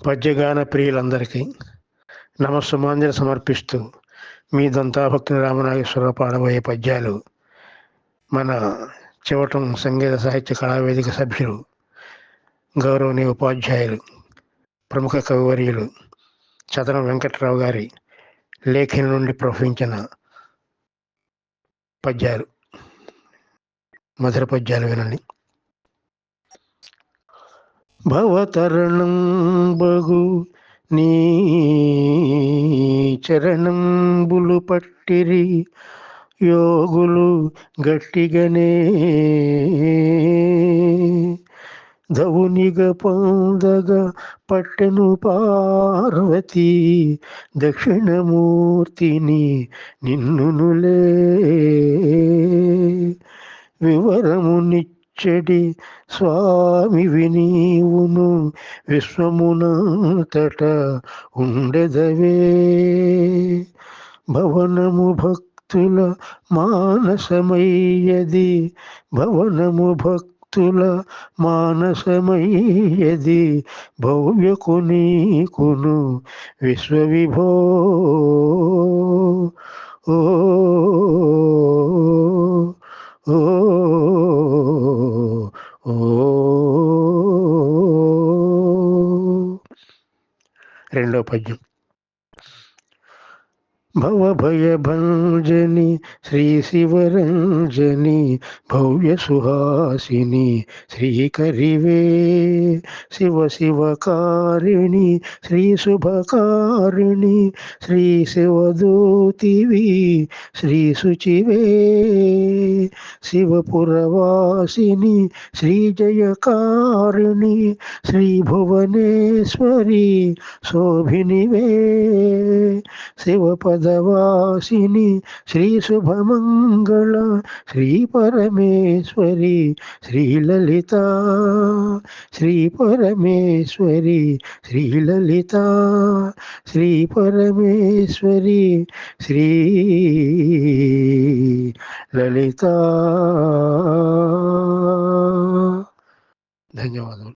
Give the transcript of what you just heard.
పద్యగాన ప్రియులందరికీ నమస్సుమాంజలి సమర్పిస్తూ మీ దొంతాభక్తి రామనాగేశ్వరరావు పాడబోయే పద్యాలు మన చివటం సంగీత సాహిత్య కళావేదిక సభ్యులు, గౌరవనీయ ఉపాధ్యాయులు, ప్రముఖ కవివర్యులు చదరం వెంకట్రావు గారి లేఖని నుండి ప్రవహించిన పద్యాలు. మధుర పద్యాలు వినండి. భవతరణం బగు నీ చరణంబులు పట్టిరి యోగులు గట్టిగనే ధవునిగ పొందగా పట్టెను పార్వతి దక్షిణమూర్తిని నిన్నునులే వివరమునిచ్చడి స్వామివి నీవును విశ్వమునంతట ఉండెదవే భవనము భక్తుల మానసమయ్యది భవనము భక్తుల మానసమయ్యది భవ్యకు నీకును విశ్వవిభో ఓ ఓ ఓ. రెండో పద్యం. భవభయభంజని శ్రీ శివరంజని భవ్య సుహాసిని శ్రీకరివే శివ శివకారిణి శ్రీ శుభకారిణి శ్రీ శివదూతివి శ్రీ శుచివే శివపురవాసిని శ్రీ జయకారిణి శ్రీ భువనేశ్వరి శోభినివే శివపదవాసిని శ్రీ శుభమంగళ శ్రీ పరమేశ్వరి శ్రీలలిత శ్రీ పరమేశ్వరి శ్రీలలిత శ్రీ పరమేశ్వరి శ్రీ లలిత. ధన్యవాదములు.